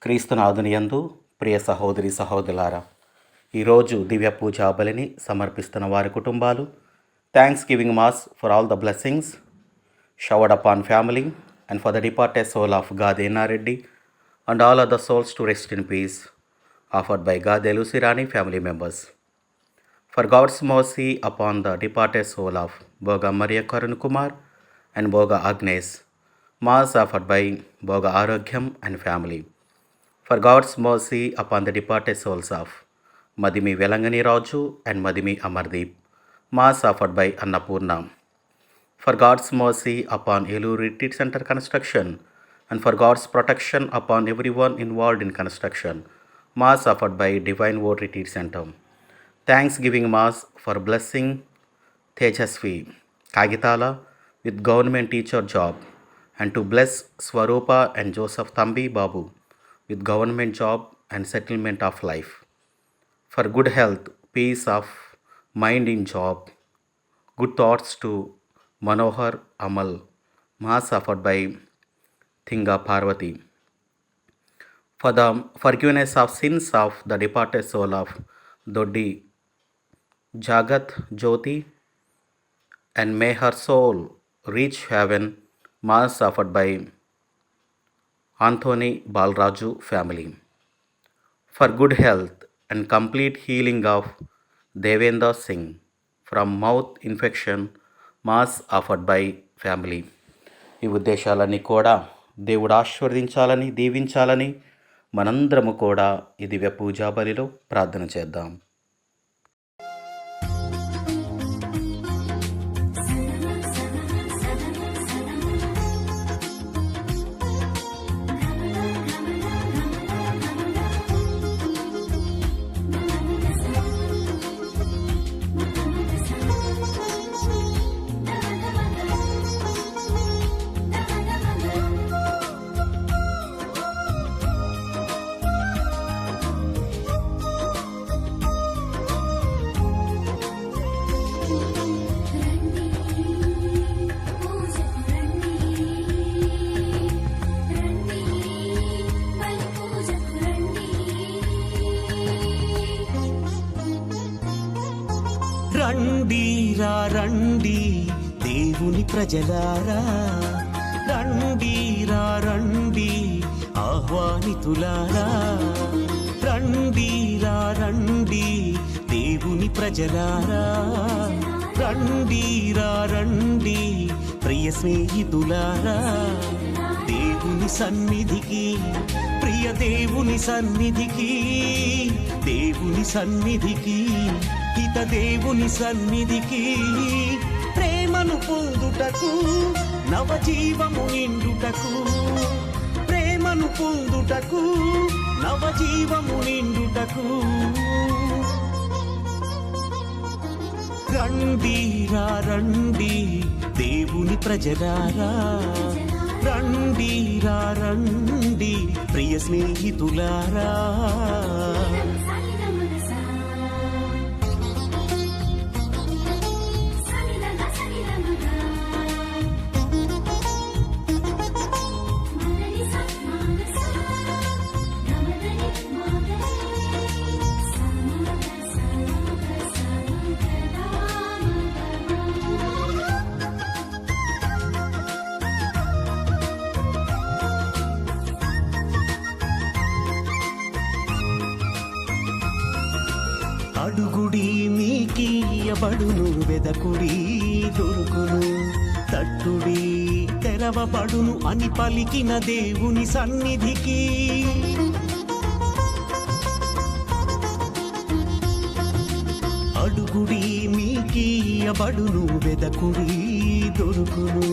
క్రీస్తునాథునియందు ప్రియ సహోదరి సహోదరులారా, ఈరోజు దివ్య పూజా బలిని సమర్పిస్తున్న వారి కుటుంబాలు thanksgiving mass for all the blessings showered upon family and for the departed soul of Gade Nareddy and all other souls to rest in peace, offered by Gade Lucirani family members. For God's mercy upon the departed soul of Boga Maria Karun Kumar and Boga Agnes, Mass offered by Boga Arogyam and family. For God's mercy upon the departed souls of Madimi Velangani Raju and Madimi Amardeep, Mass offered by Annapurna. For God's mercy upon Eluru Retreat Center construction and for God's protection upon everyone involved in construction, Mass offered by Divine Word Retreat Center. Thanksgiving Mass for blessing Tejasvi Kagitala with government teacher job and to bless Swarupa and Joseph Thambi Babu with government job and settlement of life. For good health, peace of mind in job, good thoughts to Manohar Amal, Mass offered by Thinga Parvati. For the forgiveness of sins of the departed soul of Doddi Jagat Jyoti and may her soul reach heaven, Mass offered by Anthony Balraju family. For good health and complete healing of Devendra Singh from mouth infection, Mass offered by family. ఈ ఉద్దేశాలన్నీ కూడా దేవుడు ఆశీర్వదించాలని, దీవించాలని మనందరము కూడా ఈ దివ్య పూజా బలిలో ప్రార్థన చేద్దాం. రండిరా రండి దేవుని ప్రజలారా, రండిరా రండి ఆహ్వానితులారా, రండిరా రండి దేవుని ప్రజలారా, రండిరా రండి ప్రియ స్నేహితులారా, దేవుని సన్నిధికి, ప్రియ దేవుని సన్నిధికి, దేవుని సన్నిధికి, హిత దేవుని సన్నిధికి, ప్రేమను పొందుటకు, నవజీవము నిండుటకు, ప్రేమను పొందుటకు, నవజీవము నిండుటకు, రండిరా రండి దేవుని ప్రజలారా, రండిరా రండి ప్రియ స్నేహితులారా. అడుగుడి మీకీయబడును, వెదకుడి దొరుకును, తట్టుడి తెరవబడును అని పలికిన దేవుని సన్నిధికి, అడుగుడి మీకీయబడును, వెదకుడి దొరుకును,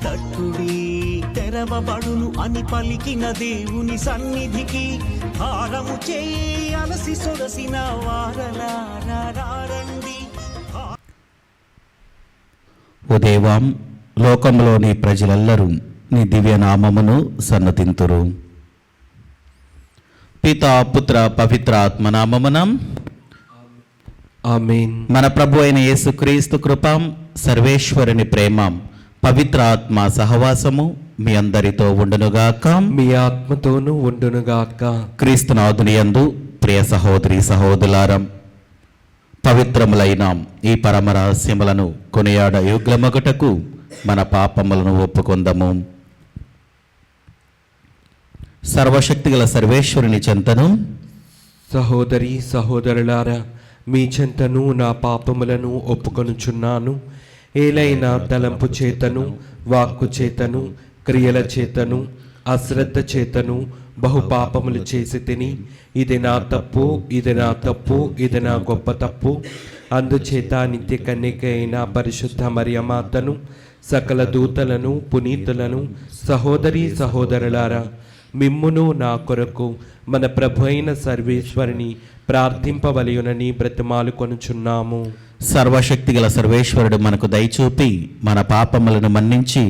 తట్టుడి తెరవబడును అని పలికిన దేవుని సన్నిధికి, హారము చేయి అలసి సొరసిన వారలారండి. ఓ దేవాం, లోకంలోని ప్రజలెల్లరూ నీ దివ్యనామమును సన్నతింతురు. పితా పుత్ర పవిత్ర ఆత్మనామమున ఆమేన్. మన ప్రభు అయిన యేసుక్రీస్తు కృప, సర్వేశ్వరుని ప్రేమ, పవిత్ర ఆత్మ సహవాసము మీ అందరితో ఉండునుగాక. మీ ఆత్మతోనూ ఉండునుగాక. క్రీస్తునాథుని యందు ప్రియ సహోదరి సహోదరులారా, పవిత్రములైన ఈ పరమ రహస్యములను కొనియాడ యోగ్యమగుటకు మన పాపములను ఒప్పుకొందము. సర్వశక్తిగల సర్వేశ్వరుని చెంతను సహోదరి సహోదరులారా, మీ చెంతను నా పాపములను ఒప్పుకొనుచున్నాను. ఏలైనా తలంపు చేతను, వాక్కు చేతను, క్రియల చేతను, అశ్రద్ధ చేతను బహుపాపములు చేసి తిని, ఇది నా తప్పు, ఇది నా తప్పు, ఇది నా గొప్ప తప్పు. అందుచేత నిత్య కన్యక అయిన పరిశుద్ధ మరియమాతను, సకల దూతలను, పునీతులను, సహోదరి సహోదరులారా, మిమ్మును నా కొరకు మన ప్రభు అయిన సర్వేశ్వరుని ప్రార్థింపవలయునని బ్రతిమాలు కొనుచున్నాము. సర్వశక్తిగల సర్వేశ్వరుడు మనకు దయచూపి మన పాపములను మన్నించి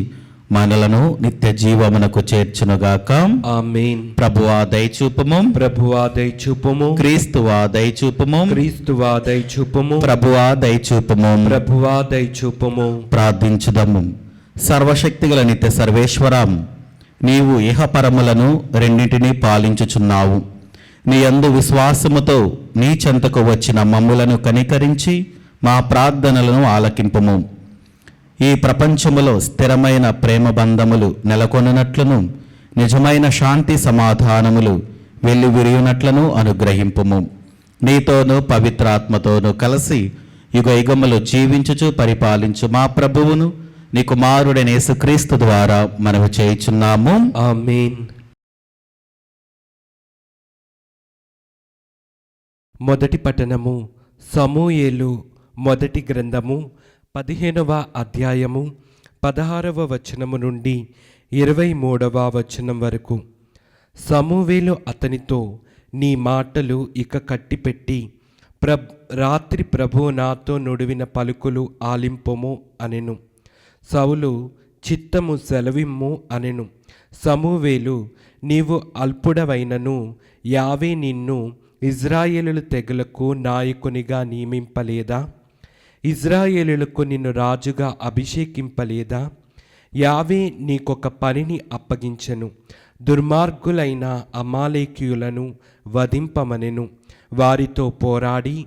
మనలను నిత్య జీవమునకు చేర్చునుగాక. ఆమేన్. ప్రభువా దయచూపము, ప్రభువా దయచూపుము, క్రీస్తువా దయచూపము, క్రీస్తువా దయచూపుము, ప్రభువా దయచూపము. ప్రభువా దయచూపుము. ప్రార్థించుదము. సర్వశక్తిగల నిత్య సర్వేశ్వరం, నీవు ఇహపరములను రెండింటినీ పాలించుచున్నావు. నీ యందు విశ్వాసముతో నీ చెంతకు వచ్చిన మమ్ములను కనికరించి మా ప్రార్థనలను ఆలకింపుము. ఈ ప్రపంచములో స్థిరమైన ప్రేమ బంధములు నెలకొనున్నట్లును, నిజమైన శాంతి సమాధానములు వెల్లివిరియునట్లను అనుగ్రహింపుము. నీతోనూ పవిత్రాత్మతోనూ కలిసి యుగయుగములు జీవించుచు పరిపాలించు మా ప్రభువును నీ కుమారుడైన యేసుక్రీస్తు ద్వారా మనము చేయుచున్నాము. ఆమేన్. మొదటి పఠనము సమూయేలు మొదటి గ్రంథము 15వ అధ్యాయము 16వ వచనము నుండి 23వ వచనం వరకు. సమూవేలు అతనితో, నీ మాటలు ఇక కట్టిపెట్టి రాత్రి ప్రభు నాతో నుడివిన పలుకులు ఆలింపుము అనెను. సౌలు, చిత్తము సెలవిమ్ము అనెను. సమూవేలు, నీవు అల్పుడవైనను యావే నిన్ను ఇజ్రాయేలుల తెగలకు నాయకునిగా నియమింపలేదా? ఇజ్రాయేలులకు నిన్ను రాజుగా అభిషేకింపలేదా? యావే నీకొక పనిని అప్పగించెను. దుర్మార్గులైన అమాలేకీయులను వధింపమనెను. వారితో పోరాడి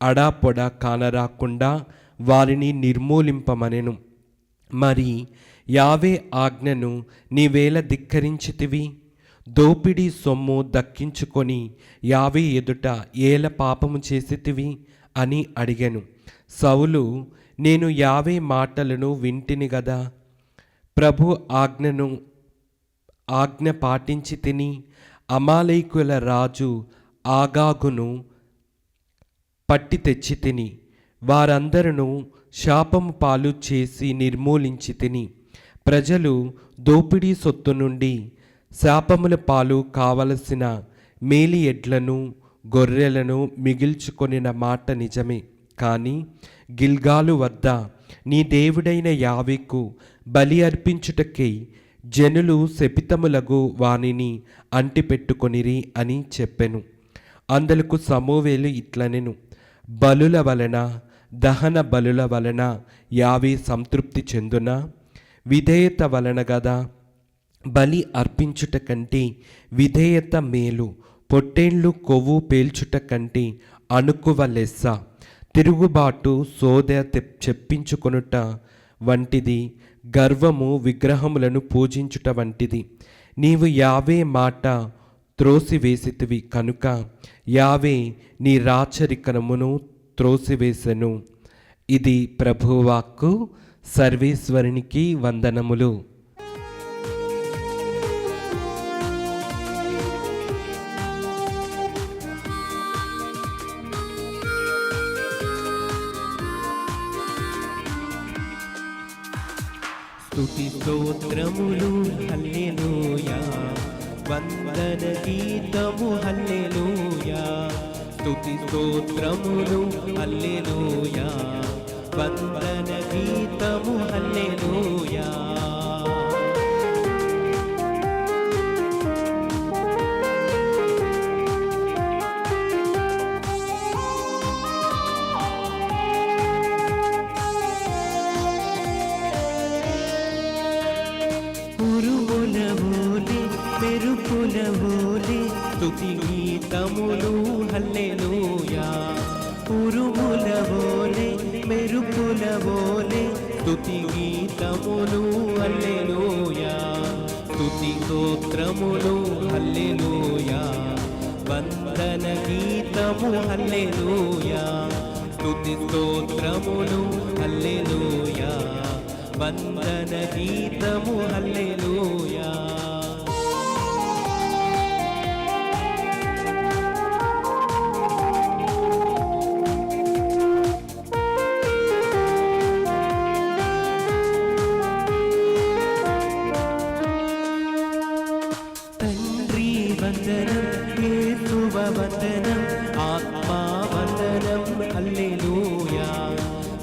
అడాపొడా కానరాకుండా వారిని నిర్మూలింపమనెను. మరి యావే ఆజ్ఞను నీవేళ ధిక్కరించితివి? దోపిడీ సొమ్ము దక్కించుకొని యావే ఎదుట ఏల పాపము చేసితివి అని అడిగెను. సౌలు, నేను యావే మాటలను వింటిని గదా, ప్రభు ఆజ్ఞ పాటించి తిని అమాలేకుల రాజు ఆగాగును పట్టి తెచ్చి తిని, వారందరూ శాపము పాలు చేసి నిర్మూలించి తిని, ప్రజలు దోపిడీ సొత్తు నుండి శాపముల పాలు కావలసిన మేలి ఎడ్లను గొర్రెలను మిగిల్చుకొనిన మాట నిజమే. కానీ గిల్గాలు వద్ద నీ దేవుడైన యావేకు బలి అర్పించుటకై జనులు శపితములగు వానిని అంటిపెట్టుకొనిరి అని చెప్పెను. అందులకు సమూవేలు ఇట్లనెను, బలుల వలన దహన బలుల వలన యావే సంతృప్తి చెందునా? విధేయత వలన గదా. బలి అర్పించుట కంటే విధేయత మేలు. పొట్టేళ్ళు కొవ్వు పేల్చుట కంటే అణుకువ లెస్స. తిరుగుబాటు సోదె చెప్పించుకొనుట వంటిది, గర్వము విగ్రహములను పూజించుట వంటిది. నీవు యావే మాట త్రోసివేసితివి కనుక యావే నీ రాచరికమును త్రోసివేసెను. ఇది ప్రభువాక్కు. సర్వేశ్వరునికి వందనములు. స్తుతి స్తోత్రములు హల్లెలూయా, వందన గీతము హల్లెలూయా. స్తుతి స్తోత్రములు హల్లెలూయా, వందన గీతము హల్లెలూయా. వోలే స్తుతి గీతములు హల్లెలూయా. ఉరుముల వోలే మెరుపుల వోలే స్తుతి గీతములు హల్లెలూయా. స్తుతి స్తోత్రములు హల్లెలూయా. వందన గీతము హల్లెలూయా. స్తుతి స్తోత్రములు హల్లెలూయా. వందన గీతము హల్లెలూయా. తండ్రి వందనం, యేసువ వందనం, ఆత్మా వందనం హల్లెలూయా.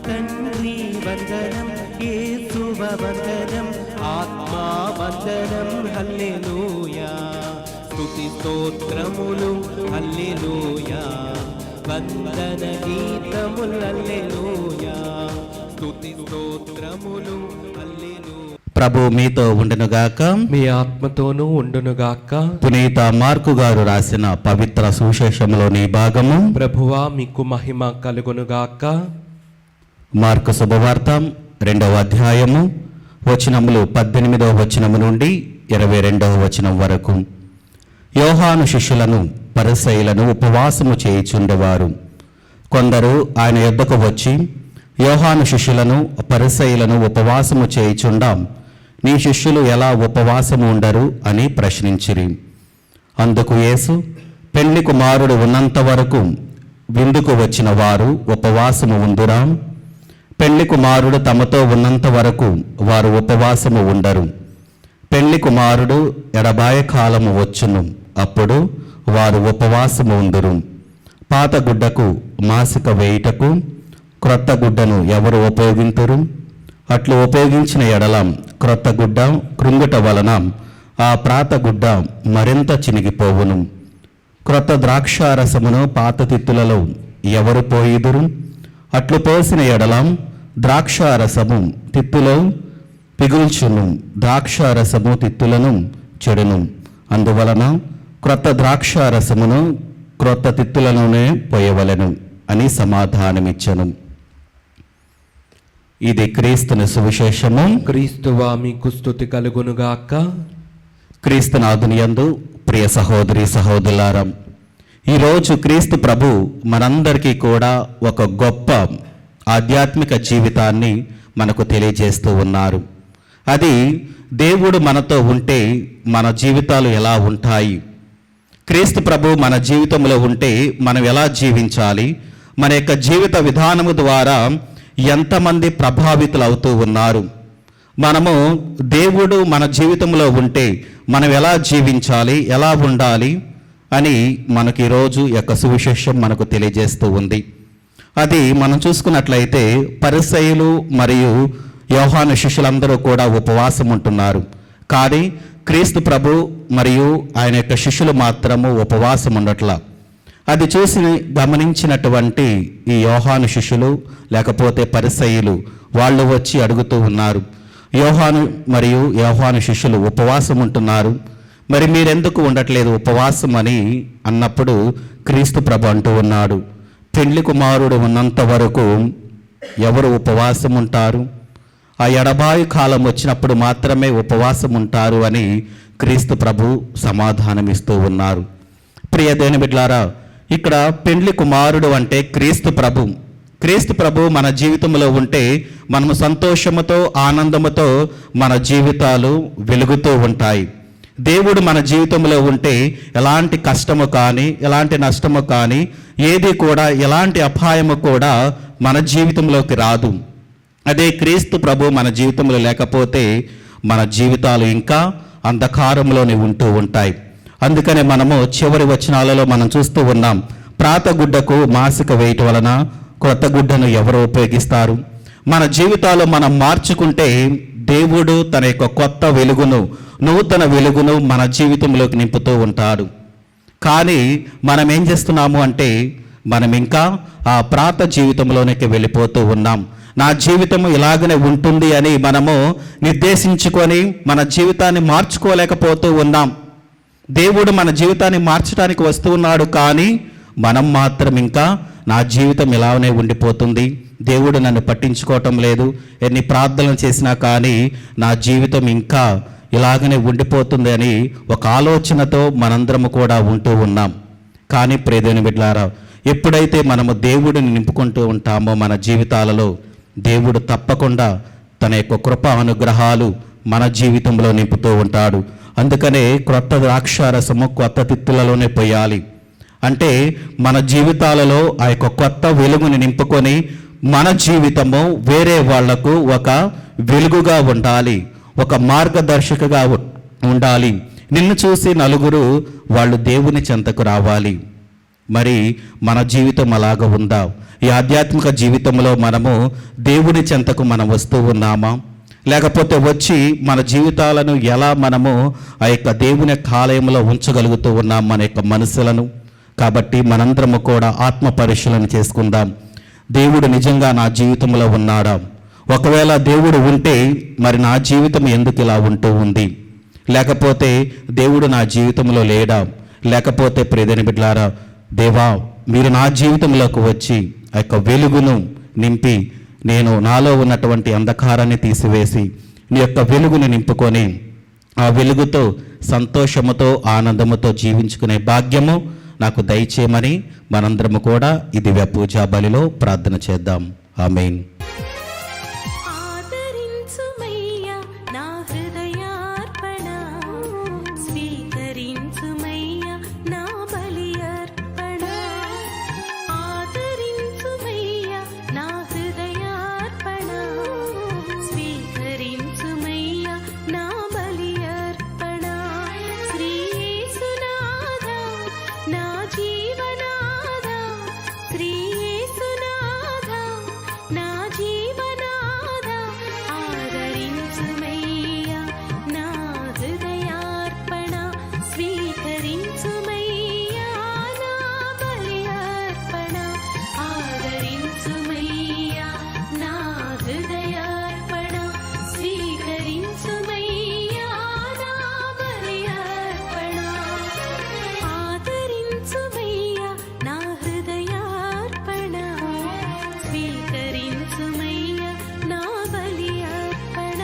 తండ్రి వందనం, యేసువ వందనం, ఆత్మా వందనం హల్లెలూయా. స్తుతి స్తోత్రములు హల్లెలూయా. వందన గీతములు హల్లెలూయా. స్తుతి స్తోత్రములు హల్లెలూయా. ప్రభు మీతో ఉండునుగాక. మీ ఆత్మతోనూ ఉండునుగాక. పునీత మార్కు గారు రాసిన పవిత్ర సువిశేషంలోని భాగము. ప్రభువా మీకు మహిమ కలుగునుగాక. మార్కు శుభవార్త 2వ అధ్యాయము వచనములు 18వ వచనము నుండి 22వ వచనం వరకు. యోహాను శిష్యులను పరిసయ్యులను ఉపవాసము చేయుచుండేవారు. కొందరు ఆయన యొద్దకు వచ్చి, యోహాను శిష్యులను పరిసయ్యులను ఉపవాసము చేయుచుండాం, నీ శిష్యులు ఎలా ఉపవాసము ఉండరు అని ప్రశ్నించిరి. అందుకు యేసు, పెళ్లి కుమారుడు ఉన్నంత వరకు విందుకు వచ్చిన వారు ఉపవాసము ఉందురా? పెళ్లి కుమారుడు తమతో ఉన్నంత వరకు వారు ఉపవాసము ఉండరు. పెళ్లి కుమారుడు ఎడబాయ కాలము వచ్చును, అప్పుడు వారు ఉపవాసము ఉందురు. పాత గుడ్డకు మాసిక వేయుటకు క్రొత్త గుడ్డను ఎవరు ఉపయోగింతురు? అట్లు ఉపయోగించిన ఎడల క్రొత్త గుడ్డ కృంగుట వలన ఆ పాత గుడ్డ మరింత చినిగిపోవును. క్రొత్త ద్రాక్షారసమును పాత తిత్తులలో ఎవరు పోయిదురు? అట్లు పోసిన ఎడల ద్రాక్షారసము తిత్తులో పిగుల్చును, ద్రాక్షారసము తిత్తులను చెడును. అందువలన క్రొత్త ద్రాక్షారసమును క్రొత్త తిత్తులలోనే పోయవలెను అని సమాధానమిచ్చను. ఇది క్రీస్తుని సువిశేషము. క్రీస్తువా మీకు స్తుతి కలుగునుగాక. క్రీస్తునాథుని యందు ప్రియ సహోదరి సహోదరులారా, ఈరోజు క్రీస్తు ప్రభు మనందరికీ కూడా ఒక గొప్ప ఆధ్యాత్మిక జీవితాన్ని మనకు తెలియజేస్తూ ఉన్నారు. అది దేవుడు మనతో ఉంటే మన జీవితాలు ఎలా ఉంటాయి, క్రీస్తు ప్రభు మన జీవితంలో ఉంటే మనం ఎలా జీవించాలి, మన యొక్క జీవిత విధానము ద్వారా ఎంతమంది ప్రభావితులు అవుతూ ఉన్నారు, మనము దేవుడు మన జీవితంలో ఉంటే మనం ఎలా జీవించాలి, ఎలా ఉండాలి అని మనకి ఈరోజు యొక్క సువిశేషం మనకు తెలియజేస్తూ ఉంది. అది మనం చూసుకున్నట్లయితే పరిసయ్యులు మరియు యోహాను శిష్యులందరూ కూడా ఉపవాసం ఉంటున్నారు. కానీ క్రీస్తు ప్రభు మరియు ఆయన యొక్క శిష్యులు మాత్రము ఉపవాసం ఉండట్లా. అది చూసి గమనించినటువంటి ఈ యోహాను శిష్యులు లేకపోతే పరిసయ్యులు వాళ్ళు వచ్చి అడుగుతూ ఉన్నారు, యోహాను మరియు యోహాను శిష్యులు ఉపవాసం ఉంటున్నారు, మరి మీరెందుకు ఉండట్లేదు ఉపవాసం అని అన్నప్పుడు క్రీస్తు ప్రభు అంటూ ఉన్నాడు, పెళ్లి కుమారుడు ఉన్నంత వరకు ఎవరు ఉపవాసం ఉంటారు? ఆ ఎడబాయి కాలం వచ్చినప్పుడు మాత్రమే ఉపవాసం ఉంటారు అని క్రీస్తు ప్రభు సమాధానమిస్తూ ఉన్నారు. ప్రియ దేవుని బిడ్డలారా, ఇక్కడ పెండ్లి కుమారుడు అంటే క్రీస్తు ప్రభు. క్రీస్తు ప్రభు మన జీవితంలో ఉంటే మనము సంతోషముతో ఆనందముతో మన జీవితాలు వెలుగుతూ ఉంటాయి. దేవుడు మన జీవితంలో ఉంటే ఎలాంటి కష్టము కానీ ఎలాంటి నష్టము కానీ ఏది కూడా ఎలాంటి అపాయము కూడా మన జీవితంలోకి రాదు. అదే క్రీస్తు ప్రభు మన జీవితంలో లేకపోతే మన జీవితాలు ఇంకా అంధకారంలోనే ఉంటూ ఉంటాయి. అందుకనే మనము చివరి వచనాలలో మనం చూస్తూ ఉన్నాం, ప్రాత గుడ్డకు మాసిక వేయటం వలన కొత్త గుడ్డను ఎవరు ఉపయోగిస్తారు? మన జీవితాలు మనం మార్చుకుంటే దేవుడు తన యొక్క కొత్త వెలుగును, నూతన వెలుగును మన జీవితంలోకి నింపుతూ ఉంటాడు. కానీ మనం ఏం చేస్తున్నాము అంటే మనం ఇంకా ఆ ప్రాత జీవితంలోనికి వెళ్ళిపోతూ ఉన్నాం. నా జీవితము ఇలాగనే ఉంటుంది అని మనము నిర్దేశించుకొని మన జీవితాన్ని మార్చుకోలేకపోతూ ఉన్నాం. దేవుడు మన జీవితాన్ని మార్చడానికి వస్తూ ఉన్నాడు, కానీ మనం మాత్రం ఇంకా నా జీవితం ఇలానే ఉండిపోతుంది, దేవుడు నన్ను పట్టించుకోవటం లేదు, ఎన్ని ప్రార్థనలు చేసినా కానీ నా జీవితం ఇంకా ఇలాగనే ఉండిపోతుంది అని ఒక ఆలోచనతో మనందరము కూడా ఉంటూ ఉన్నాం. కానీ ప్రియమైన బిడ్డలారా, ఎప్పుడైతే మనము దేవుడిని నింపుకుంటూ ఉంటామో మన జీవితాలలో, దేవుడు తప్పకుండా తన యొక్క కృప అనుగ్రహాలు మన జీవితంలో నింపుతూ ఉంటాడు. అందుకనే క్రొత్త ద్రాక్షారసము కొత్త తిత్తులలోనే పోయాలి. అంటే మన జీవితాలలో ఆ యొక్క కొత్త వెలుగుని నింపుకొని మన జీవితము వేరే వాళ్లకు ఒక వెలుగుగా ఉండాలి, ఒక మార్గదర్శకగా ఉండాలి. నిన్ను చూసి నలుగురు వాళ్ళు దేవుని చెంతకు రావాలి. మరి మన జీవితం అలాగ ఉందా? ఈ ఆధ్యాత్మిక జీవితంలో మనము దేవుని చెంతకు మనం వస్తూ ఉన్నామా? లేకపోతే వచ్చి మన జీవితాలను ఎలా మనము ఆ యొక్క దేవుని యొక్క ఆలయంలో ఉంచగలుగుతూ ఉన్నాం మన యొక్క మనసులను? కాబట్టి మనందరము కూడా ఆత్మ పరిశీలన చేసుకుందాం. దేవుడు నిజంగా నా జీవితంలో ఉన్నాడా? ఒకవేళ దేవుడు ఉంటే మరి నా జీవితం ఎందుకు ఇలా ఉంటూ ఉంది? లేకపోతే దేవుడు నా జీవితంలో లేడా? లేకపోతే ప్రియమైన బిడ్డలారా, దేవా మీరు నా జీవితంలోకి వచ్చి ఆ యొక్క వెలుగును నింపి నేను నాలో ఉన్నటువంటి అంధకారాన్ని తీసివేసి నీ యొక్క వెలుగుని నింపుకొని ఆ వెలుగుతో సంతోషముతో ఆనందముతో జీవించుకునే భాగ్యము నాకు దయచేయమని మనందరము కూడా ఈ దివ్య పూజా బలిలో ప్రార్థన చేద్దాం. ఆమేన్. ఆదరించుమయ్యా నా హృదయార్పణ, స్వీకరించుమయ్యా నా బలి అర్పణ. ఆదరించుమయ్యా నా హృదయార్పణ, స్వీకరించుమయ్యా నా బలి అర్పణ. శ్రీ యేసునాథా నా జీవనాథా, శ్రీ యేసునాథా నా జీవనాథా, ఆదరించుమయ్యా నా హృదయార్పణ, స్వీకరించుమయ్యా నా బలి అర్పణ. ఆదరించుమయ్యా నా హృదయార్పణ, స్వీకరించుమయ్యా నా బలి అర్పణ. ఆదరించుమయ్యా నా హృదయార్పణ, స్వీకరించుమయ్యా నా బలి అర్పణ.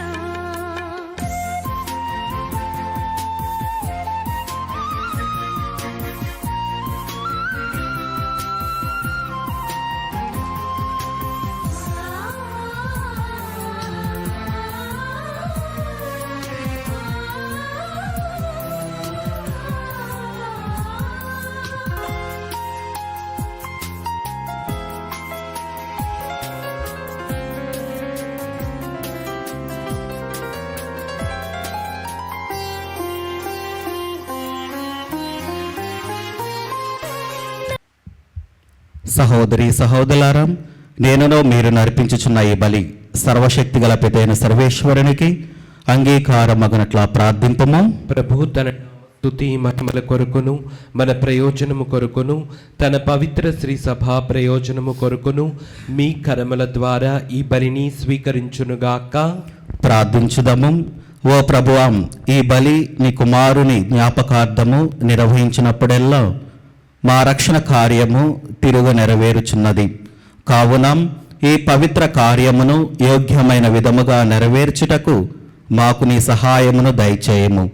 సహోదరి సహోదరులారా, నేనును మీరు నర్పించుచున్న ఈ బలి సర్వశక్తిగల పితైన సర్వేశ్వరునికి అంగీకారమగునట్లా ప్రార్థింపము. ప్రభు తన స్తుతి మహిమల కొరకును మన ప్రయోజనము కొరకును తన పవిత్ర శ్రీ సభా ప్రయోజనము కొరకును మీ కరముల ద్వారా ఈ బలిని స్వీకరించునుగాక. ప్రార్థించుదము. ఓ ప్రభువా, ఈ బలి నీ కుమారుని జ్ఞాపకార్థము నిర్వహించినప్పుడెల్లా మా రక్షణ కార్యము తిరుగు నెరవేరుచున్నది. కావున ఈ పవిత్ర కార్యమును యోగ్యమైన విధముగా నెరవేర్చుటకు మాకు నీ సహాయమును దయచేయము.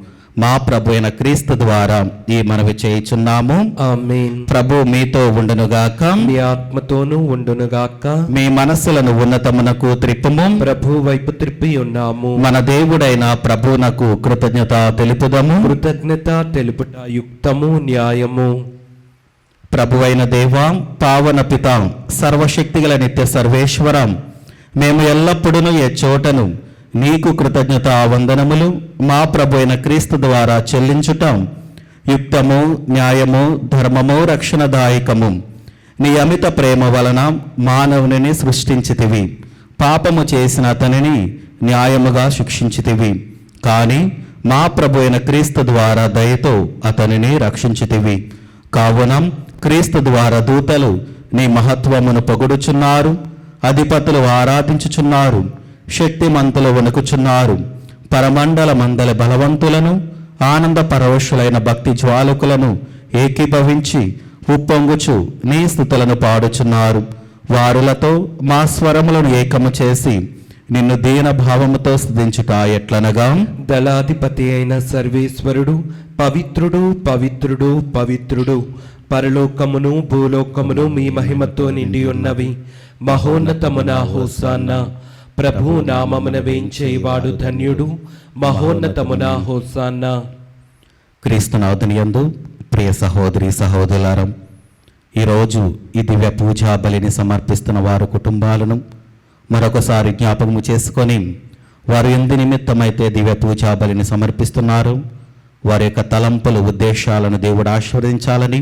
మా ప్రభు అయిన క్రీస్తు ద్వారా ఈ మనవి చేయుచున్నాము. ఆమేన్. ప్రభు మీతో ఉండునుగాక, మీ ఆత్మతోనూ ఉండునుగాక. మీ మనస్సులను ఉన్నతమునకు త్రిప్పుము. ప్రభు వైపు త్రిప్పి ఉన్నాము. మన దేవుడైన ప్రభువునకు కృతజ్ఞత తెలుపుదము. కృతజ్ఞత తెలుపుట యుక్తము న్యాయము. ప్రభువైన దేవా, పావన పిత, సర్వశక్తిగల నిత్య సర్వేశ్వరం, మేము ఎల్లప్పుడూ ఏ చోటను నీకు కృతజ్ఞత వందనములు మా ప్రభు అయిన క్రీస్తు ద్వారా చెల్లించుటం యుక్తము, న్యాయము, ధర్మము, రక్షణదాయకము. నీ అమిత ప్రేమ వలన మానవుని సృష్టించితివి, పాపము చేసిన అతనిని న్యాయముగా శిక్షించితివి. కానీ మా ప్రభు అయిన క్రీస్తు ద్వారా దయతో అతనిని రక్షించితివి. కావున క్రీస్తు ద్వారా దూతలు నీ మహత్వమును పొగుడుచున్నారు, అధిపతులు ఆరాధించుచున్నారు, శక్తిమంతులు వణుకుచున్నారు. పరమండల మందల బలవంతులను ఆనంద పరవశులైన భక్తి జ్వాలకులను ఏకీభవించి ఉప్పొంగుచు నీ స్తుతులను పాడుచున్నారు. వారులతో మా స్వరములను ఏకము చేసి నిన్ను దీన భావముతో స్తుతించుట ఎట్లనగా, దళాధిపతి అయిన సర్వేశ్వరుడు పవిత్రుడు పవిత్రుడు పవిత్రుడు, పరలోకమును భూలోకమును మీ మహిమతో నిండి ఉన్నవి. మహోన్నతమున హోసాన్న, ప్రభు నామమున వేంచేవాడు ధన్యుడు. మహోన్నతమున హోసాన్న. క్రీస్తునాథుని యందు ప్రియ సహోదరి సహోదరులారం, ఈరోజు ఈ దివ్య పూజా బలిని సమర్పిస్తున్న వారి కుటుంబాలను మరొకసారి జ్ఞాపకము చేసుకొని, వారు ఎందు నిమిత్తమైతే దివ్య పూజా బలిని సమర్పిస్తున్నారు వారి యొక్క తలంపులు ఉద్దేశాలను దేవుడు ఆశీర్వదించాలని,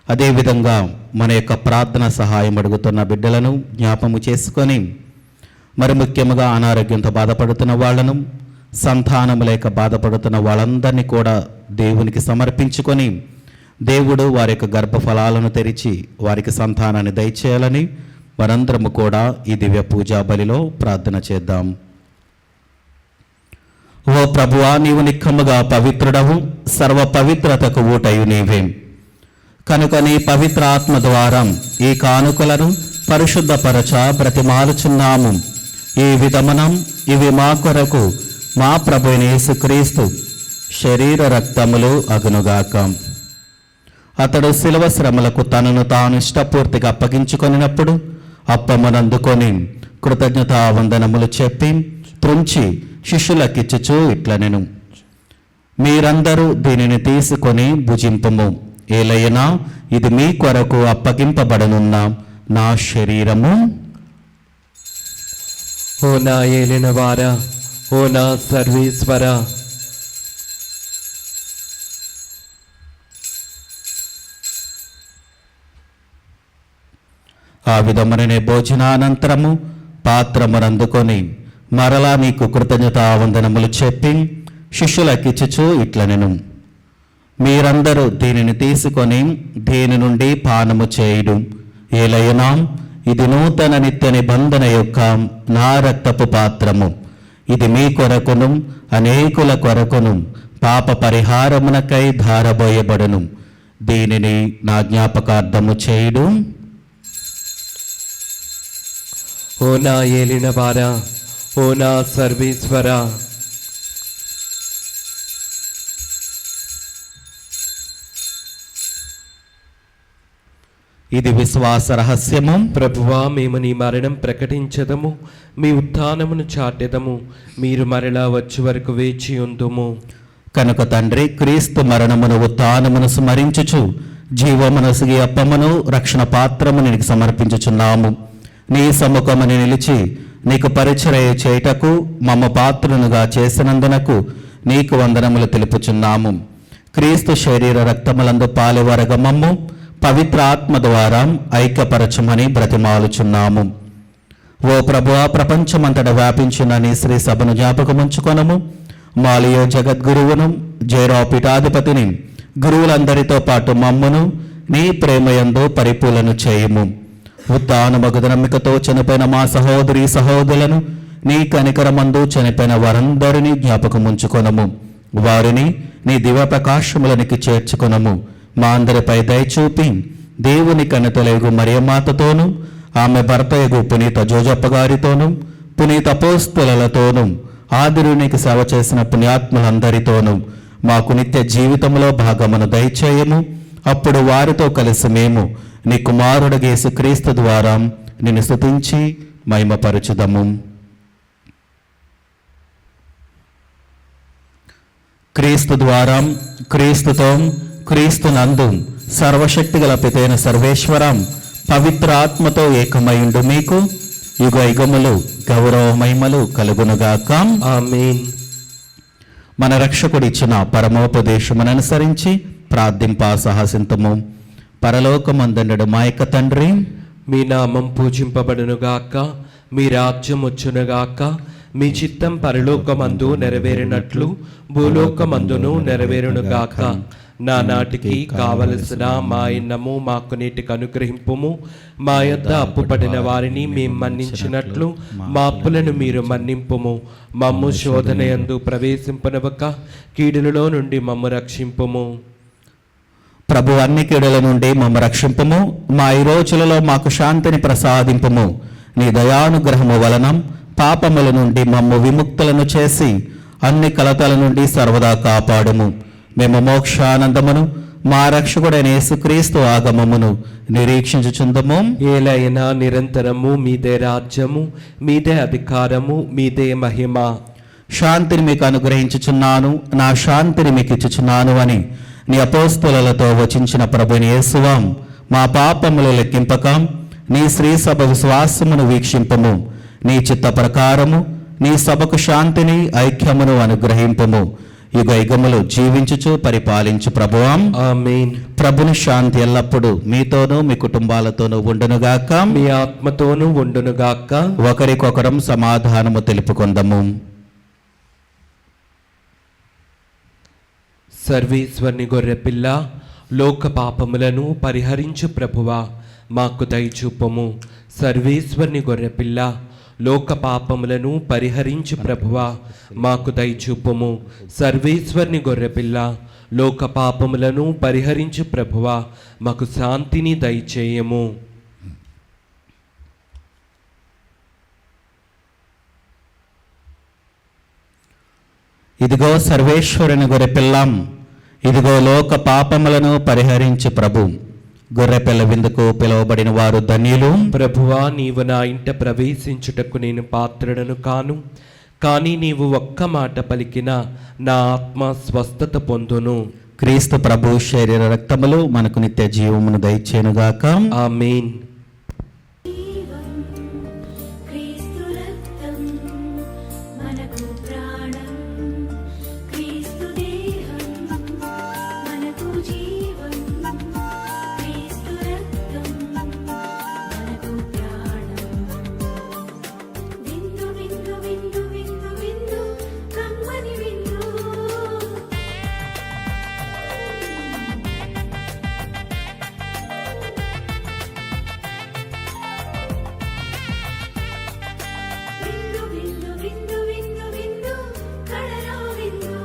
అదేవిధంగా మన యొక్క ప్రార్థన సహాయం అడుగుతున్న బిడ్డలను జ్ఞాపకము చేసుకొని, మరి ముఖ్యంగా అనారోగ్యంతో బాధపడుతున్న వాళ్ళను, సంతానము లేక బాధపడుతున్న వాళ్ళందరినీ కూడా దేవునికి సమర్పించుకొని, దేవుడు వారి యొక్క గర్భఫలాలను తెరిచి వారికి సంతానాన్ని దయచేయాలని మనందరము కూడా ఈ దివ్య పూజా బలిలో ప్రార్థన చేద్దాం. ఓ ప్రభువా, నీవు నిక్కముగా పవిత్రుడవు, సర్వ పవిత్రతకు ఊటయు నీవే. కనుక నీ పవిత్ర ఆత్మ ద్వారా ఈ కానుకలను పరిశుద్ధపరచ బ్రతిమాలుచున్నాము. ఈ విధమనం ఇవి మా కొరకు మా ప్రభువైన యేసుక్రీస్తు శరీర రక్తములు అగునుగాక. అతడు శిలువ శ్రమలకు తనను తాను ఇష్టపూర్తిగా అప్పగించుకొనినప్పుడు అప్పమునందుకొని కృతజ్ఞతా వందనములు చెప్పి త్రుంచి శిష్యులకిచ్చుచూ ఇట్లనెను, మీరందరూ దీనిని తీసుకొని భుజింపుము. ఏలైనా ఇది మీ కొరకు అప్పగింపబడనున్న నా శరీరము. ఓ నా ఏలిన వారా, ఓ నా సర్వేశ్వర, ఆ విధముననే భోజనానంతరము పాత్రమునందుకొని మరలా మీకు కృతజ్ఞతా వందనములు చెప్పి శిష్యులకిచ్చుచూ ఇట్లనెను, మీరందరూ దీనిని తీసుకొని దీని నుండి పానము చేయుడు. ఏలైనా ఇది నూతన నిత్య నిబంధన యొక్క నా రక్తపు పాత్రము. ఇది మీ కొరకును అనేకుల కొరకును పాప పరిహారమునకై ధారబోయబడును. దీనిని నా జ్ఞాపకార్థము చేయుడు. ఓ నా ఏలిన వారా, ఓ నా సర్వేశ్వర, ఇది విశ్వాస రహస్యము. ప్రభువా, మేము నీ మరణం ప్రకటించదము, మీ ఉత్థానమును చాటెదము. మీరు మరలా వచ్చే వరకు వేచి ఉందుము. కనుక తండ్రి, క్రీస్తు మరణమును ఉత్థానమును స్మరించుచు జీవమునసిగి అప్పమును రక్షణ పాత్రమును నీకు సమర్పించుచున్నాము. నీ సముఖముని నిలిచి నీకు పరిచర్య చేయుటకు మమ్మ పాత్రునుగా చేసినందునకు నీకు వందనములు తెలుపుచున్నాము. క్రీస్తు శరీర రక్తములందు పాలువరగ మమ్ము పవిత్ర ఆత్మ ద్వారా ఐక్యపరచమని బ్రతిమాలుచున్నాము. ఓ ప్రభువా, ప్రపంచమంతటా వ్యాపించిన నీ శ్రీ సభను జ్ఞాపకముంచుకొనము. మాలియో జగద్గురువును, జైరా పీఠాధిపతిని, గురువులందరితో పాటు మమ్మును నీ ప్రేమయందు పరిపూలను చేయుము. ఉత్థానమగు నమ్మికతో చనిపోయిన మా సహోదరి సహోదరులను నీ కనికరమందు చనిపోయిన వారందరినీ జ్ఞాపకముంచుకొనము. వారిని నీ దివ్య ప్రకాశములనికి చేర్చుకొనము. మా అందరిపై దయచూపి దేవుని కన్నెతలేగు మరియమాతతోనూ, ఆమె భర్తయగు పునీత జోజప్ప గారితోనూ, పునీత అపోస్తలులతోనూ, ఆదిరునికి సేవ చేసిన పుణ్యాత్ములందరితోనూ మాకు నిత్య జీవితంలో భాగమును దయచేయము. అప్పుడు వారితో కలిసి మేము నీ కుమారుడు యేసుక్రీస్తు ద్వారా నిన్ను స్తుతించి మహిమపరచుదము. క్రీస్తు ద్వారా, క్రీస్తుతో, క్రీస్తునందు సర్వశక్తిగల పితైన సర్వేశ్వరం పవిత్ర ఆత్మతో ఏకమైండు మీకు యుగ యుగములు గౌరవ మహిమలు కలుగునుగాక. ఆమేన్. మన రక్షకుడిచ్చిన పరమోపదేశమును అనుసరించి ప్రార్థింప సాహసింతము. పరలోకమందుండు మా యొక్క తండ్రి, మీ నామం పూజింపబడునుగాక, మీ రాజ్యం వచ్చునుగాక, మీ చిత్తం పరలోకమందు నెరవేరినట్లు భూలోకమందును నెరవేరునుగాక. నా నాటికి కావలసిన మా ఇన్నము మాకు నేటికి అనుగ్రహింపుము. మా యొద్ద అప్పుపడిన వారిని మేము మన్నించినట్లు మా అప్పులను మీరు మన్నింపుము. మమ్ము శోధన యందు ప్రవేశింపనవక కీడులలో నుండి మమ్ము రక్షింపుము. ప్రభు అన్ని కీడుల నుండి మమ్మ రక్షింపుము. మా ఈ రోజులలో మాకు శాంతిని ప్రసాదింపుము. నీ దయానుగ్రహము వలన పాపముల నుండి మమ్ము విముక్తులను చేసి అన్ని కలతల నుండి సర్వదా కాపాడుము. మేము మోక్షానందమును మా రక్షకుడైన యేసుక్రీస్తు ఆగమమును నిరీక్షించుచుందము. ఏలైనా నిరంతరము మీదే రాజ్యము, మీదే అధికారము, మీదే మహిమ. శాంతిని మీకు అనుగ్రహించుచున్నాను, నా శాంతిని మీకు ఇచ్చుచున్నాను అని నీ అపోస్తలులతో వచించిన ప్రభుని యేసువాం, మా పాపములు లెక్కింపక నీ శ్రీ సభ విశ్వాసమును వీక్షింపము. నీ చిత్త ప్రకారము నీ సభకు శాంతిని ఐక్యమును అనుగ్రహింపము. యుగ యుగములు జీవించుచు పరిపాలించు ప్రభువాం. ఆమేన్. ప్రభుని శాంతి ఎల్లప్పుడూ మీతోనూ మీ కుటుంబాలతోనూ ఉండునుగాక. మీ ఆత్మతోనూ ఉండునుగాక. ఒకరికొకరం సమాధానము తెలుపుకొందము. సర్వేశ్వరుని గొర్రెపిల్ల, లోక పాపములను పరిహరించు ప్రభువా, మాకు దయచూపము. సర్వేశ్వరుని గొర్రెపిల్ల, లోక పాపములను పరిహరించు ప్రభువా, మాకు దయచూపము. సర్వేశ్వరుని గొర్రెపిల్ల, లోక పాపములను పరిహరించు ప్రభువా, మాకు శాంతిని దయచేయము. ఇదిగో సర్వేశ్వరుని గొర్రెపిల్లం, ఇదిగో లోక పాపములను పరిహరించు ప్రభు. గొర్రెపిల్ల విందుకు పిలువబడిన వారు ధన్యులు. ప్రభువా, నీవు నా ఇంట ప్రవేశించుటకు నేను పాత్రుడను కాను, కానీ నీవు ఒక్క మాట పలికిన నా ఆత్మ స్వస్థత పొందును. క్రీస్తు ప్రభు శరీర రక్తములు మనకు నిత్య జీవమును దయచేనుగాక. ఆమేన్. క్రీస్తు రక్తం మనకు ప్రాణం, క్రీస్తు దేహం మనకు జీవం, క్రీస్తు రక్తం మనకు ప్రాణం. విందు విందు విందు విందు విందు కమ్మని విందు. విందు విందు విందు విందు విందు కడరా విందు.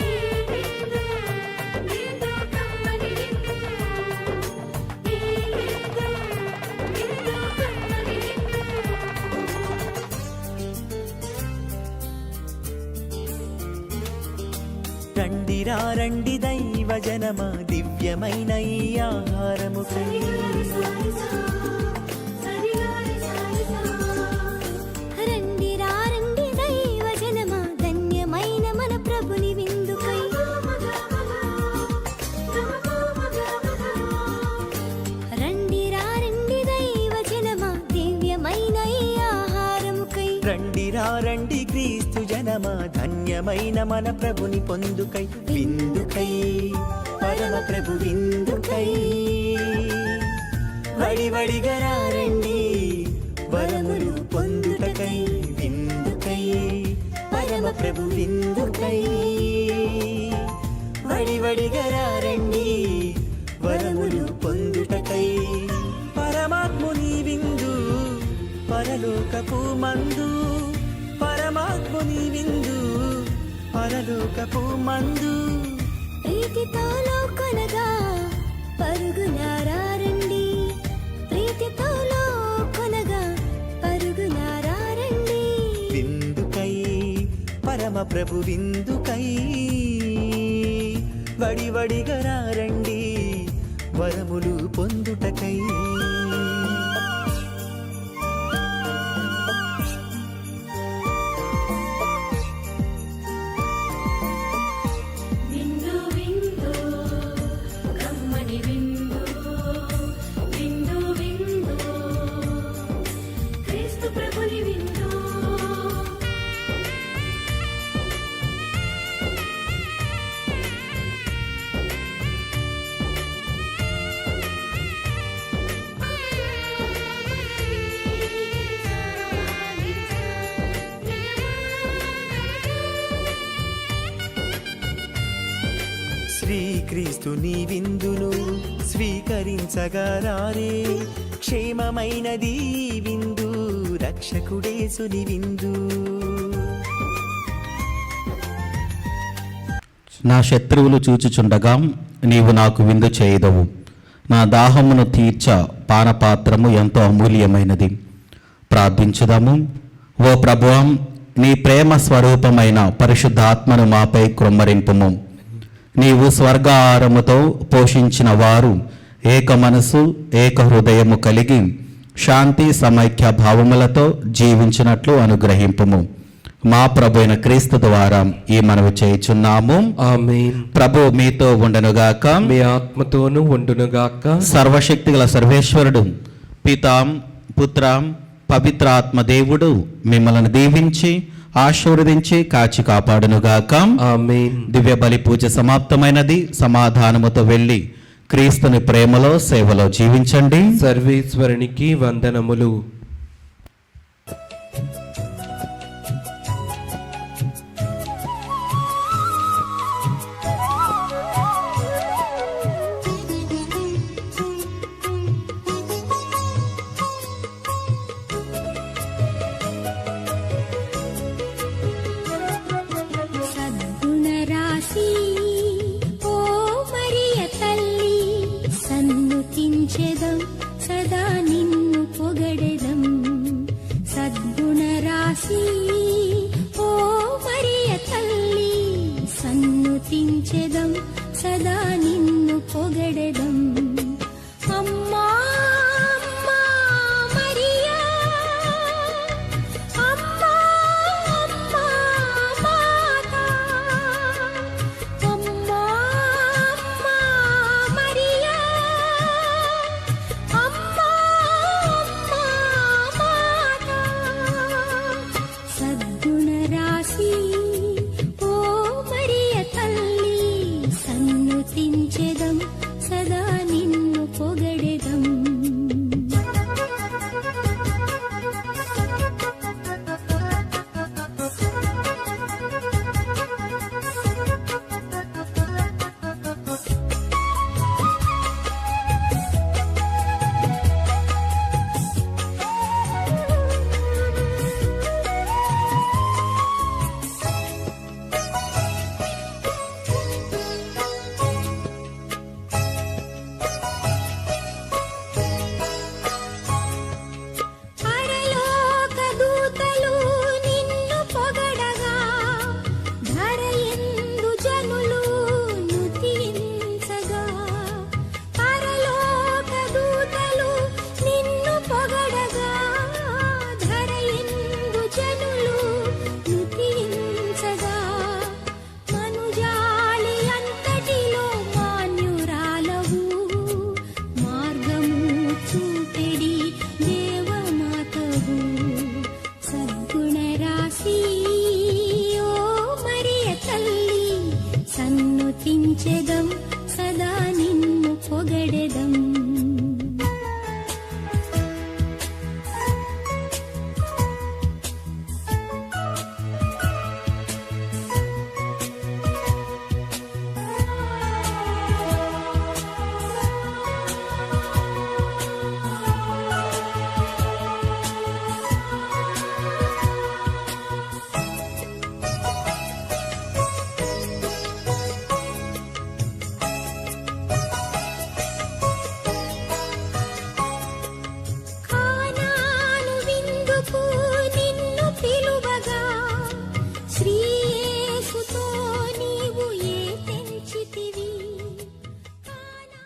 ఈ విందు విందు కమ్మని విందు. ఈ విందు విందు కమ్మని విందు. రండిరా రండి దైవ జనమా, దివ్యమైన ఈ ఆహారముకై రండి రండి దైవ జనమా, ధన్యమైన మన ప్రభుని విందుకై. రండి రండి దైవ జనమా, దివ్యమైన ఈ ఆహారముకై. రండిరా రండి క్రీస్తు జనమా, ధన్యమైన మన ప్రభుని పొందుకై. విందుకై పరమ ప్రభు విందుకై వడివడిగా రండి వరములు పొందుటకై. విందుకై పరమ ప్రభు విందుకై వడివడిగా రండి వరములు పొందుటకై. పరమాత్ముని విందు పరలోకపు మందు, పరమాత్ముని విందు పరలోకపు మందు. ప్రీతితో లోకొనగా పరుగునారా రండి, ప్రీతితో లోకొనగా పరుగునారా రండి. విందుకై పరమ ప్రభు విందుకై వడివడిగా రండి వరములు పొందుటకై. విందు విందు కమ్మని విందు. విందు విందు క్రీస్తు ప్రభుని విందు. క్రీస్తుని విందును స్వీకరించగా రారే, క్షేమమైనది ఈ విందు, రక్షకుడేసుని విందు. నా శత్రువులు చూచుచుండగా నీవు నాకు విందు చేయదవు. నా దాహమును తీర్చ పానపాత్రము ఎంతో అమూల్యమైనది. ప్రార్థించుదాము. ఓ ప్రభువా, నీ ప్రేమ స్వరూపమైన పరిశుద్ధాత్మను మాపై కృమ్మరింపుము. నీవు స్వర్గాహారముతో పోషించిన వారు ఏక మనసు ఏక హృదయము కలిగి శాంతి సమైక్య భావములతో జీవించినట్లు అనుగ్రహింపుము. మా ప్రభు అయిన క్రీస్తు ద్వారా ఈ మనవి చేయుచున్నాము. ఆమేన్. ప్రభు మీతో ఉండనుగాక. మీ ఆత్మతోనూ ఉండునుగాక. సర్వశక్తిగల సర్వేశ్వరుడు పితాం పుత్రం పవిత్రాత్మ దేవుడు మిమ్మల్ని దీవించి ఆశీర్వదించి కాచి కాపాడునుగాక. ఆమేన్. దివ్య బలి పూజ సమాప్తమైనది. సమాధానముతో వెళ్ళి క్రీస్తుని ప్రేమలో సేవలో జీవించండి. సర్వేశ్వరునికి వందనములు. సద్గుణరాశి ఓ మరియ తల్లి, సన్నుతించెదం